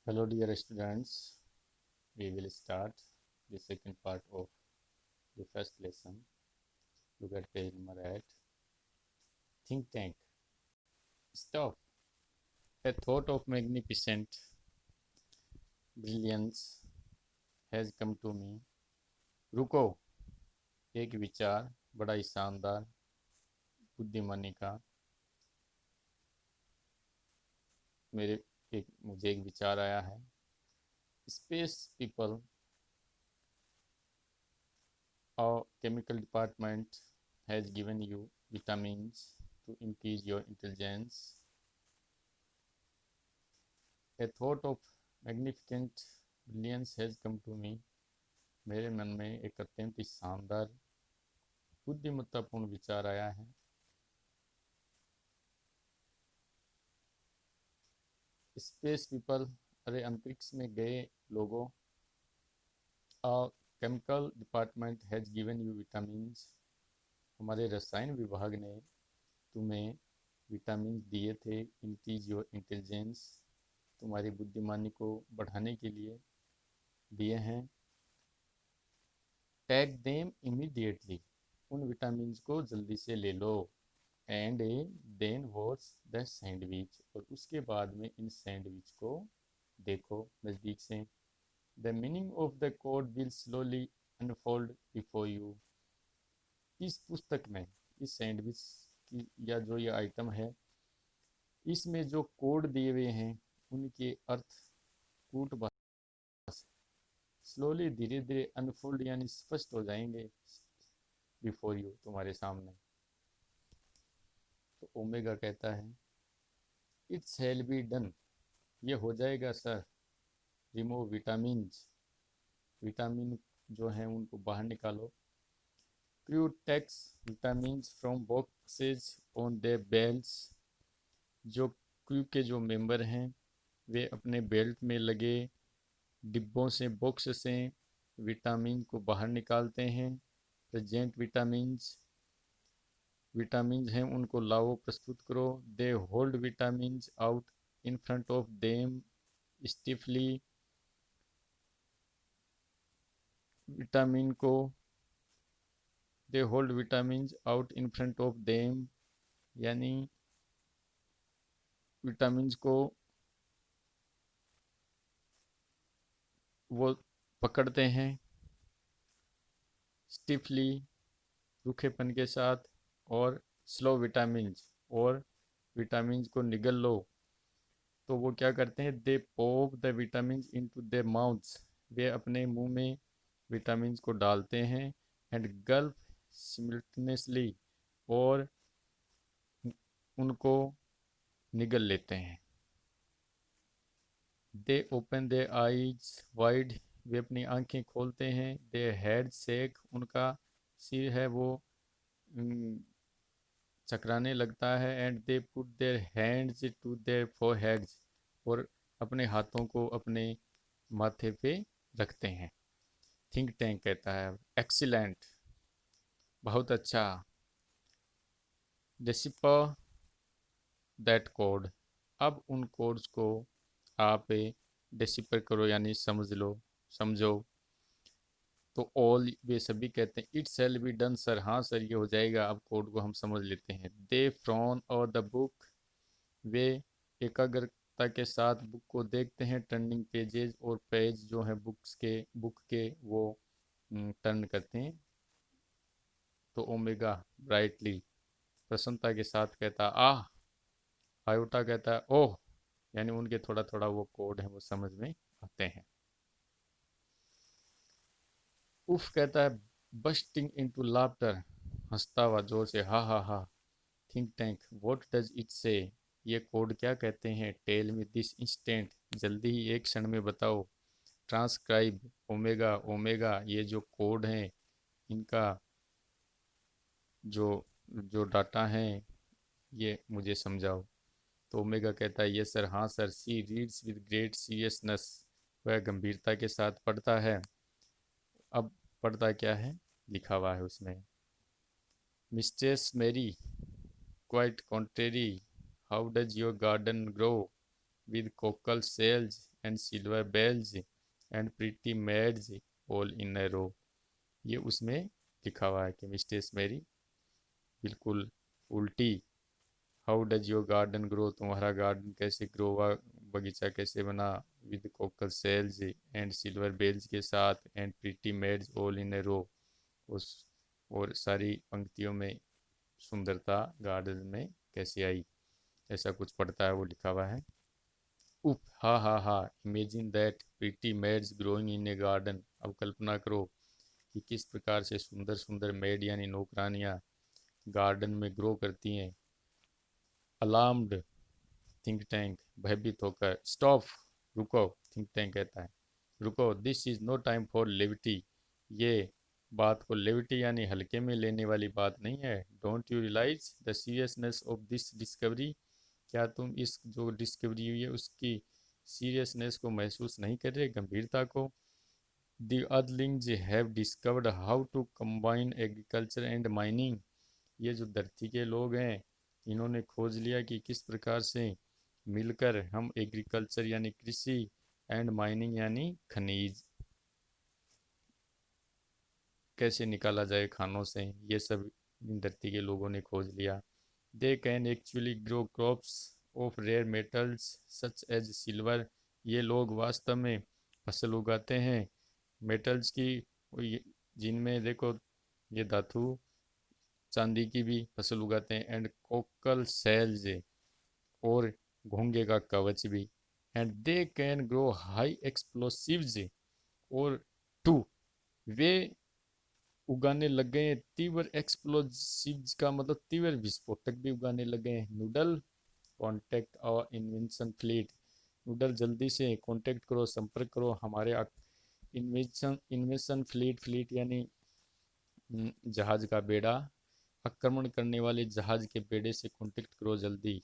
Hello dear students, we will start the second part of the first lesson. Look at page number 8. Think tank. Stop. A thought of magnificent brilliance has come to me. रुको, एक विचार बड़ा ही शानदार बुद्धिमानी का मुझे एक विचार आया है. स्पेस पीपल और chemical department has given you vitamins to increase your intelligence. A thought of magnificent brilliance has come to me. मेरे मन में एक अत्यंत ही शानदार बुद्धिमत्तापूर्ण विचार आया है. स्पेस पीपल, अरे अंतरिक्ष में गए लोगों. Chemical department has given you vitamins. हमारे रसायन विभाग ने तुम्हें विटामिन दिए थे. इंक्रीज योर इंटेलिजेंस, तुम्हारी बुद्धिमानी को बढ़ाने के लिए दिए हैं. टेक देम इमीडिएटली, उन विटामिन को जल्दी से ले लो. And then watch the sandwich, और उसके बाद में इन सैंडविच को देखो नज़दीक से. The meaning of the code will slowly unfold before you. इस पुस्तक में इस सैंडविच की या जो ये आइटम है, इसमें जो कोड दिए हुए हैं उनके अर्थ कूट स्लोली धीरे धीरे अनफोल्ड यानी स्पष्ट हो जाएंगे बिफोर यू, तुम्हारे सामने. तो ओमेगा कहता है इट शैल बी डन, ये हो जाएगा सर. रिमूव विटामिन्स, विटामिन जो हैं उनको बाहर निकालो. Crew takes vitamins from boxes on the belts, जो क्रू के जो मेंबर हैं वे अपने बेल्ट में लगे डिब्बों से, बॉक्स से विटामिन को बाहर निकालते हैं. प्रेजेंट विटामिन हैं उनको लाओ, प्रस्तुत करो. They hold vitamin out in front of them stiffly, vitamin को they hold vitamin out in front of them, यानी विटामिन को वो पकड़ते हैं स्टिफली, रूखेपन के साथ. और स्लो विटामिन, और विटामिन को निगल लो. तो वो क्या करते हैं, they pop the vitamin into the mouths, वे अपने मुंह में विटामिन को डालते हैं. एंड गल्प सिमल्टेनियसली, और उनको निगल लेते हैं. They open their eyes wide, वे अपनी आंखें खोलते हैं. दे हेड शेक, उनका सिर है वो चकराने लगता है. And they put their hands to their foreheads, और अपने हाथों को अपने माथे पे रखते हैं. थिंक टैंक कहता है एक्सीलेंट, बहुत अच्छा. डिसिपर दैट कोड, अब उन कोड्स को आप डिसिपर करो यानी समझ लो, समझो. तो ऑल, वे सभी कहते हैं it shall be done sir, हाँ सर ये हो जाएगा. अब कोड को हम समझ लेते हैं. दे फ्रॉन और द बुक, वे एकाग्रता के साथ बुक को देखते हैं. टर्निंग पेजेस, और पेज जो है बुक के वो टर्न करते हैं. तो ओमेगा ब्राइटली, प्रसन्नता के साथ कहता आह. आयोटा कहता है ओह, यानी उनके थोड़ा थोड़ा वो कोड है वो समझ में आते हैं. उफ कहता है बस्टिंग इनटू लाफ्टर, हंसता हुआ जोर से, हा हा हा. Think tank what does it से, ये कोड क्या कहते हैं. टेल मी दिस इंस्टेंट, जल्दी ही एक क्षण में बताओ. ट्रांसक्राइब ओमेगा, ओमेगा ये जो कोड हैं इनका जो जो डाटा है ये मुझे समझाओ. तो ओमेगा कहता है यस सर, हाँ sir. She reads with great seriousness, वह गंभीरता के साथ पढ़ता है. अब पढ़ता क्या है, लिखा हुआ है उसमें. Mistress Mary, quite contrary, how does your garden grow with cockle shells and silver bells and pretty maids all in a row। ये उसमें लिखा हुआ है कि मिस्टेस मैरी बिल्कुल उल्टी। How does your garden grow, तुम्हारा गार्डन कैसे ग्रो हुआ, बगीचा कैसे बना, with cockle shells and silver bells के साथ, and pretty maids all in a row, उस और सारी पंक्तियों में सुंदरता गार्डन में कैसे आई, ऐसा कुछ पढ़ता है वो लिखा हुआ है। उफ हा हा हा, imagine that pretty maids growing in a garden. अब कल्पना करो कि किस प्रकार से सुंदर सुंदर मेड यानी नौकरानियाँ गार्डन में ग्रो करती हैं। अलार्म्ड थिंक टैंक, भयभीत होकर। स्टॉप, रुको, थिंक टैंक कहता है रुको, this is no time for levity, ये बात को लेविटी यानी हल्के में लेने वाली बात नहीं है। Don't you realise the seriousness of this discovery, क्या तुम इस जो डिस्कवरी हुई है उसकी सीरियसनेस को महसूस नहीं कर रहे, गंभीरता को। The earthlings have discovered how to combine agriculture and mining, ये जो धरती के लोग हैं इन्होंने खोज लिया कि किस प्रकार से मिलकर हम एग्रीकल्चर यानी कृषि एंड माइनिंग यानी खनिज कैसे निकाला जाए खानों से, ये सब इन धरती के लोगों ने खोज लिया। They can actually grow crops of rare metals such as silver, ये लोग वास्तव में फसल उगाते हैं मेटल्स की, जिनमें देखो ये धातु चांदी की भी फसल उगाते हैं, एंड कोकल सेल्स और घोंगे का कवच भी, and they can grow high explosives, और टू वे उगाने लग गए हैं तीव्र एक्सप्लोसिव्स का मतलब तीव्र विस्फोटक भी उगाने लगे हैं। Noodle contact our invention fleet, noodle जल्दी से कॉन्टेक्ट करो, संपर्क करो हमारे इन्वेंशन इन्वेंशन फ्लीट, फ्लीट यानी जहाज का बेड़ा, आक्रमण करने वाले जहाज के बेड़े से कॉन्टेक्ट करो जल्दी।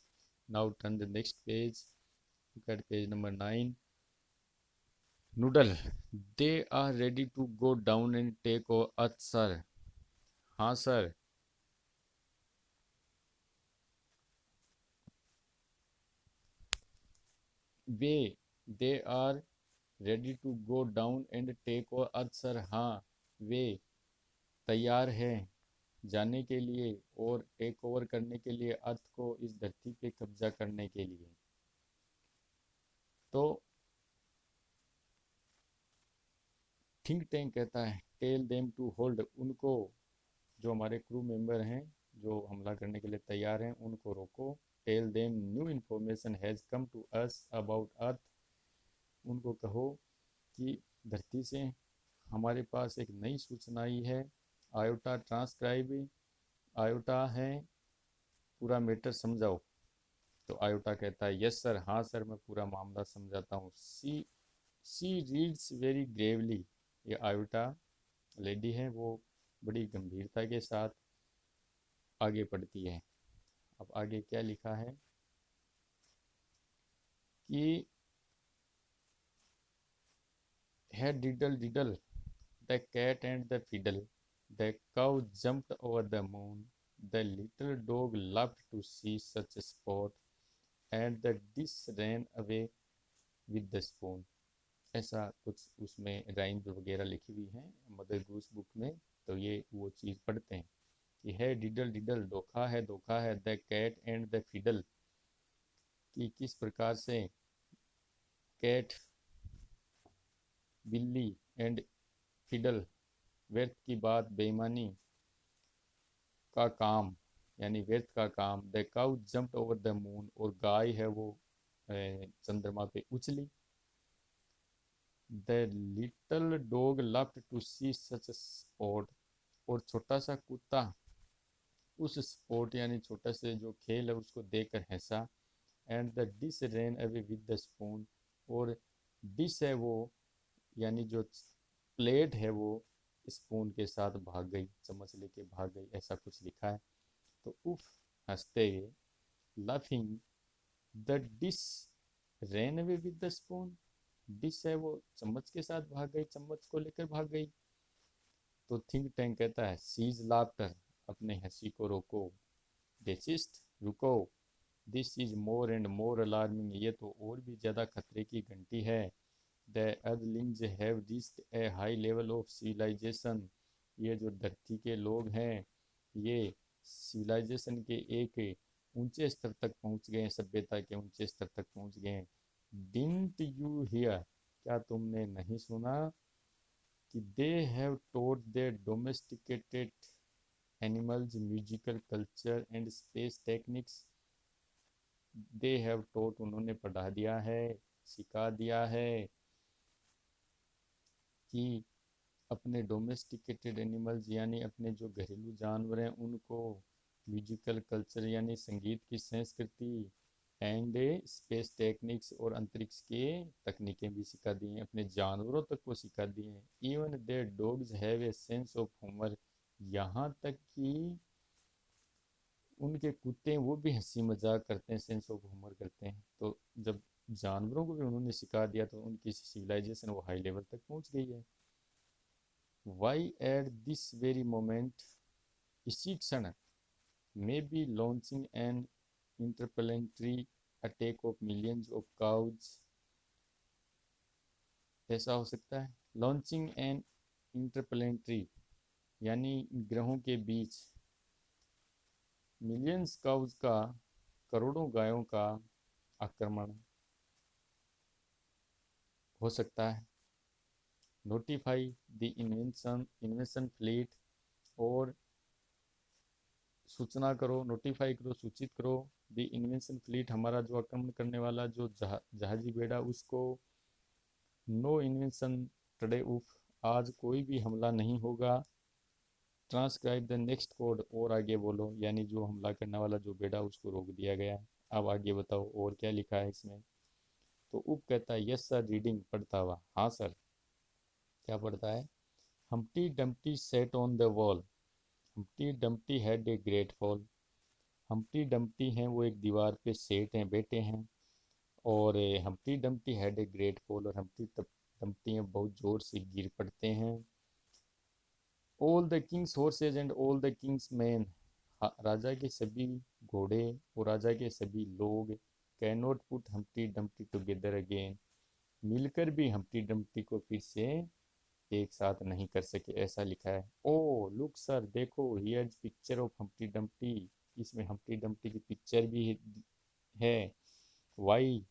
Now turn the next page, look at page number 9। Noodle, they are ready to go down and take over earth sir, हाँ सर। वे, they are ready to go down and take over earth sir, हाँ वे तैयार हैं जाने के लिए और टेक ओवर करने के लिए अर्थ को, इस धरती पे कब्जा करने के लिए। तो थिंक टैंक कहता है टेल देम टू होल्ड, उनको जो हमारे क्रू मेंबर हैं जो हमला करने के लिए तैयार हैं उनको रोको। Tell them new information has come to us about earth, उनको कहो कि धरती से हमारे पास एक नई सूचना आई है। आयोटा ट्रांसक्राइब, आयोटा है पूरा मैटर समझाओ। तो आयोटा कहता है यस सर, हाँ सर मैं पूरा मामला समझाता हूँ। सी रीड्स वेरी ग्रेवली, ये आयोटा लेडी है वो बड़ी गंभीरता के साथ आगे पढ़ती है। अब आगे क्या लिखा है कि hey diddle diddle the cat and the fiddle, the cow jumped over the moon, the little dog loved to see such a sport, and the dish ran away with the spoon। ऐसा कुछ उसमें rhymes वगैरह लिखी हुई हैं mother goose book में, तो ये वो चीज़ पढ़ते हैं कि है डिडल डिडल, धोखा है the cat and the fiddle, कि किस प्रकार से कैट बिल्ली एंड फिडल व्यर्थ की बात, बेईमानी का काम यानी व्यर्थ का काम। The cow jumped over the moon, और गाय है वो चंद्रमा पे उछली। The little dog loved to see such sport, और छोटा सा कुत्ता उस स्पोर्ट यानी छोटा से जो खेल है उसको देखकर हंसा। And the dish ran away with the spoon, और डिश है वो यानी जो प्लेट है वो स्पून के साथ भाग गई, चम्मच लेके भाग गई, ऐसा कुछ लिखा है। तो उफ, हंसते हुए, laughing the dish ran away with the spoon, dish है वो चम्मच के साथ भाग गई, चम्मच को लेकर भाग गई। तो थिंक टैंक कहता है सीज लाफ्टर, अपने हंसी को रोको। डेसिस्ट, रुको। This is more and more alarming, ये तो और भी ज़्यादा खतरे की घंटी है। The earthlings have reached a high level of civilisation, ये जो धरती के लोग हैं ये सिविलाइजेशन के एक ऊंचे स्तर तक पहुंच गए हैं, सभ्यता के ऊंचे स्तर तक पहुंच गए हैं। डिडंट यू हियर, क्या तुमने नहीं सुना कि they have taught their domesticated animals musical culture and space techniques. They have taught, उन्होंने पढ़ा दिया है, सिखा दिया है कि अपने डोमेस्टिकेटेड एनिमल्स यानी अपने जो घरेलू जानवर हैं उनको म्यूजिकल कल्चर यानी संगीत की संस्कृति एंड स्पेस टेक्निक्स और अंतरिक्ष के तकनीकें भी सिखा दी हैं, अपने जानवरों तक को सिखा दी हैं। Even their dogs have a sense of humour, यहाँ तक कि उनके कुत्ते वो भी हंसी मजाक करते हैं, सेंस ऑफ ह्यूमर करते हैं। तो जब जानवरों को भी उन्होंने सिखा दिया तो उनकी सिविलाइजेशन वो हाई लेवल तक पहुंच गई है। Why at this very moment, इसी क्षण, may be launching an interplanetary attack of millions of cows, ऐसा हो सकता है। लॉन्चिंग एन इंटरप्लेनेटरी यानी ग्रहों के बीच, मिलियंस काउज का, करोड़ों गायों का आक्रमण हो सकता है। नोटिफाई द इन्वेंशन फ्लीट, और सूचना करो, नोटिफाई करो, सूचित करो द इन्वेंशन फ्लीट, हमारा जो आक्रमण करने वाला जो जहाजी बेड़ा उसको। नो इन्वेंशन टुडे उफ, आज कोई भी हमला नहीं होगा। ट्रांसक्राइब द नेक्स्ट कोड, और आगे बोलो, यानी जो हमला करने वाला जो बेड़ा उसको रोक दिया गया। अब आगे बताओ और क्या लिखा है इसमें। तो उप कहता है यस सर रीडिंग, पढ़ता हुआ, हाँ सर। क्या पढ़ता है। Humpty Dumpty set on the wall, Humpty Dumpty had a great fall. Humpty Dumpty हैं वो एक दीवार पे सेट हैं, बैठे हैं। और Humpty Dumpty had a great fall, और हम्प्टी डम्प्टी हैं बहुत जोर से गिर पड़ते हैं। All the king's horses and all the king's men, राजा के सभी घोड़े और राजा के सभी लोग can not put Humpty Dumpty together again, मिलकर भी हम्प्टी डम्प्टी को फिर से एक साथ नहीं कर सके, ऐसा लिखा है। ओ लुक सर, देखो, here picture of Humpty Dumpty, इसमें हम्प्टी डम्प्टी की पिक्चर भी है। Why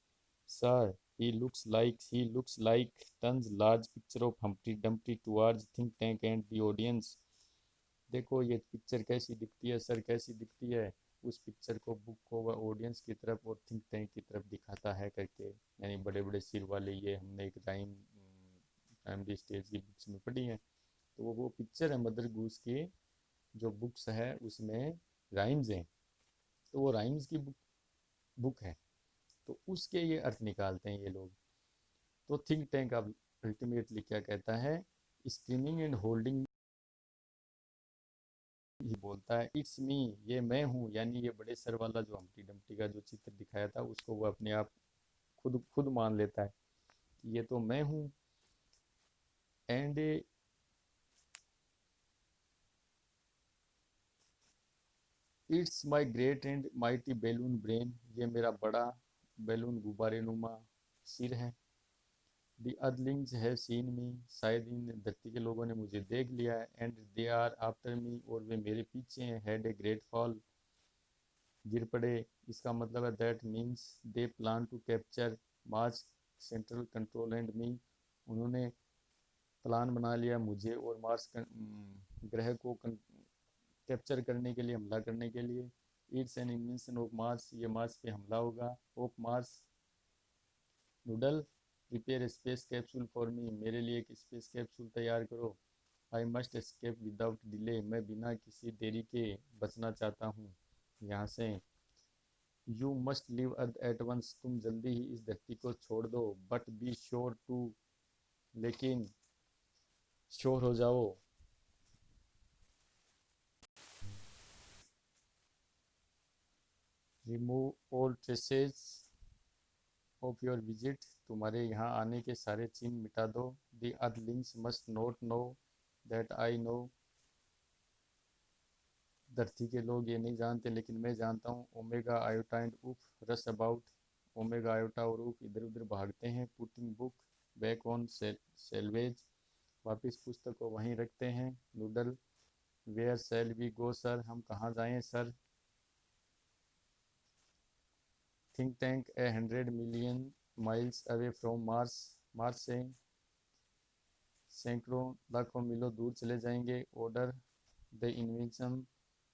sir, he looks like tons large picture of Humpty Dumpty towards think tank and the audience। देखो ये पिक्चर कैसी दिखती है सर, कैसी दिखती है, उस पिक्चर को, बुक को वह ऑडियंस की तरफ और थिंक टैंक की तरफ दिखाता है करके, यानी बड़े बड़े सिर वाले, ये हमने एक राइम प्राइमरी स्टेज की बुक्स में पढ़ी है। तो वो पिक्चर है मदर गूस की, जो बुक्स है उसमें राइम्स हैं, तो वो राइम्स की बुक है, तो उसके ये अर्थ निकालते हैं ये लोग। तो थिंक टैंक अब अल्टीमेटली क्या कहता है, स्क्रीमिंग एंड होल्डिंग ही बोलता है, इट्स मी, ये मैं हूँ, यानी ये बड़े सर वाला जो हम्प्टी डम्प्टी का जो चित्र दिखाया था उसको वो अपने आप खुद खुद मान लेता है कि ये तो मैं हूँ। And it's my great and mighty balloon brain, ये मेरा बड़ा बैलून गुब्बारे नुमा सिर है। दी अदलिंग्स हैव सीन मी, शायद इन धरती के लोगों ने मुझे देख लिया है। And they are after me, और वे मेरे पीछे हैं। हैड ए ग्रेट फॉल, गिर पड़े, इसका मतलब है that means they plan to capture Mars central control and me, उन्होंने प्लान बना लिया मुझे और मार्स ग्रह को कैप्चर करने के लिए, हमला करने के लिए। It's an invention of Mars, ये मार्स पे हमला होगा। Of Mars noodle, prepare space capsule for me, मेरे लिए एक स्पेस कैप्सूल तैयार करो। I must escape without delay, मैं बिना किसी देरी के बचना चाहता हूँ यहाँ से। You must leave earth at once, तुम जल्दी ही इस धरती को छोड़ दो। बट बी श्योर टू, लेकिन श्योर हो जाओ। Remove all traces of your visit, तुम्हारे यहाँ आने के सारे चिन्ह मिटा दो। The earthlings must not know that I know धरती के लोग ये नहीं जानते, लेकिन मैं जानता हूँ। ओमेगा आयोटा एंड उफ रस अबाउट। ओमेगा आयोटा और उफ इधर उधर भागते हैं। Putting book back on shelves. वापस पुस्तक को वहीं रखते हैं। Noodle where shall we go sir, हम कहाँ जाएं सर। Think tank 100 million miles away from Mars, Mars से सैकड़ों लाखों मीलों दूर चले जाएंगे। ऑर्डर द इन्वेंशन,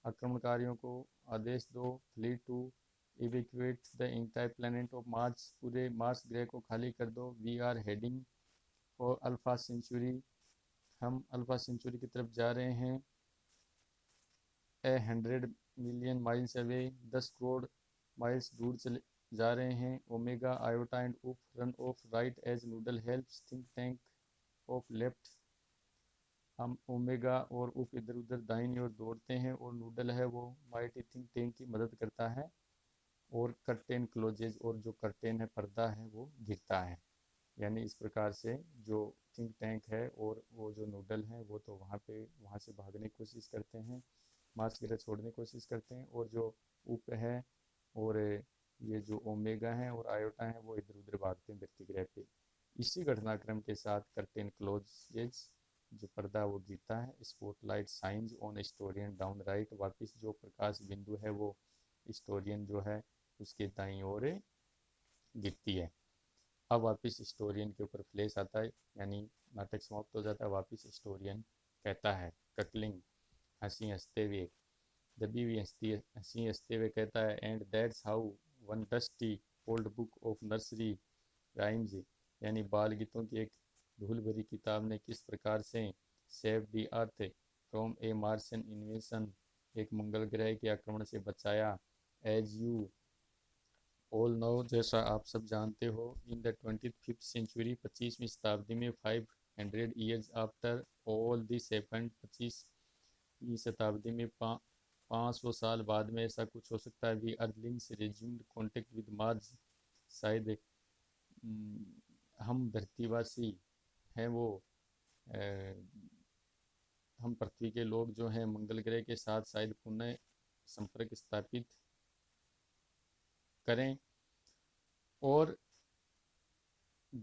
आक्रमणकारियों को आदेश दो। Fleet to evacuate the entire planet of Mars, पूरे मार्स ग्रह को खाली कर दो। We are heading for Alpha Centauri, हम अल्फा सेंचुरी की तरफ जा रहे हैं। 100 million miles away, 10 crore miles दूर चले जा रहे हैं। Omega iota and oof run off right as noodle helps think tank off left. हम ओमेगा और उफ इधर उधर दाहिनी ओर दौड़ते हैं, और नूडल है वो माइटी थिंक टैंक की मदद करता है। और कर्टेन क्लोजेज, और जो कर्टेन है, पर्दा है, वो गिरता है। यानी इस प्रकार से जो थिंक टैंक है और वो जो नूडल है वो तो वहाँ से भागने की कोशिश करते हैं, मार्स ग्रह छोड़ने की कोशिश करते हैं। और जो उप है और ये जो ओमेगा है और आयोटा है वो इधर उधर भागते हैं धरती ग्रह पे। इसी घटनाक्रम के साथ कर्टेन क्लोजेज, जो पर्दा वो गिरता है। Spotlight shines on historian down right, वापिस जो प्रकाश बिंदु है वो स्टोरियन जो है उसके दाईं ओर गिरती है। अब वापिस स्टोरियन के ऊपर फ्लैश आता है, यानी नाटक समाप्त हो जाता है। वापिस स्टोरियन कहता है, ककलिंग, हंसी हंसते हुए, दबी हुई हंसी हंसते हुए कहता है, and that's how one dusty old book of nursery rhymes, यानी बाल गीतों की एक धूल भरी किताब ने किस प्रकार से save the earth from A Martian इन्वेशन, एक मंगल ग्रह के आक्रमण से बचाया। एज यू ऑल नो, जैसा आप सब जानते हो, इन द 25th सेंचुरी, 25वीं शताब्दी में, 500 years after all this happened, 25वीं शताब्दी में 500 साल बाद में ऐसा कुछ हो सकता है। We earthlings resumed contact with Mars, शायद हम धरतीवासी हैं वो अ, हम पृथ्वी के लोग जो हैं मंगल ग्रह के साथ शायद पुनः संपर्क स्थापित करें। और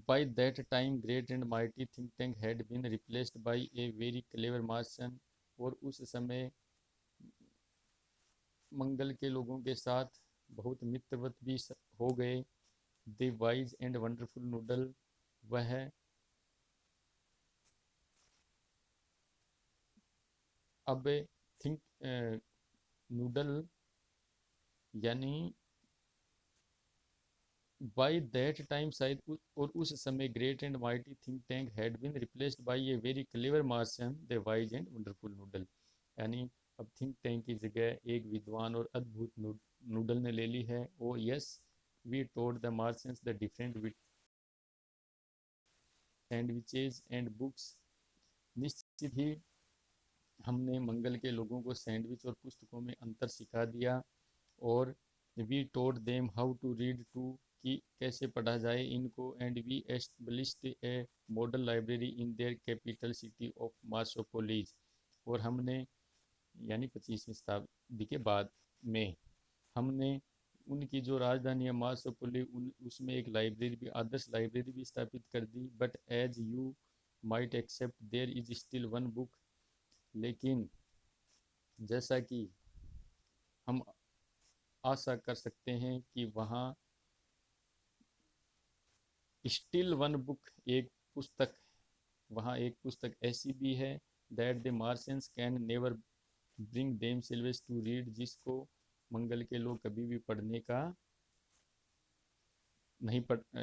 by that time great and mighty think tank had been replaced by a very clever Martian, और उस समय मंगल के लोगों के साथ बहुत मित्रवत भी हो गए। The wise and wonderful noodle, वह अब थिंक नूडल, यानी बाई दैट टाइम शायद और उस समय great and mighty think tank had been replaced by a very clever Martian the wise and wonderful noodle, यानी अब थिंक टैंक की जगह एक विद्वान और अद्भुत नूडल ने ले ली है। Oh yes, we told the Martians the different sandwiches and books, निश्चित ही हमने मंगल के लोगों को सैंडविच और पुस्तकों में अंतर सिखा दिया। और we told them how to read too, कि कैसे पढ़ा जाए इनको। And we established a model library in their capital city of Marsopolis, और हमने, यानी 25वीं शताब्दी के बाद में, हमने उनकी जो राजधानी है मार्सोपोली, उसमें एक लाइब्रेरी भी, आदर्श लाइब्रेरी भी स्थापित कर दी। But as you might expect there is still one book, लेकिन जैसा कि हम आशा कर सकते हैं कि वहाँ स्टिल वन बुक, एक पुस्तक, वहाँ एक पुस्तक ऐसी भी है, that the Martians can never bring themselves to read, जिसको मंगल के लोग कभी भी पढ़ने का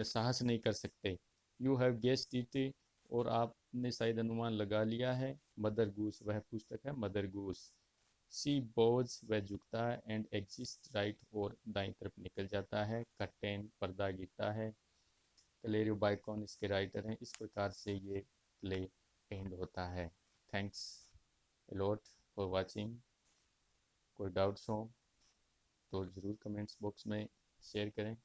साहस नहीं कर सकते। यू हैव गेस्ड इट, और आपने शायद अनुमान लगा लिया है। मदर गूस, वह पुस्तक है मदर गूस। सी बोज, वह झुकता है, एंड एग्जिस्ट राइट, और दाईं तरफ निकल जाता है। कर्टेन, पर्दा गिरता है। कलेरियो बाइकॉन इसके राइटर हैं। इस प्रकार से ये प्ले एंड होता है। Thanks a lot for watching. कोई डाउट्स हो तो ज़रूर कमेंट्स बॉक्स में शेयर करें।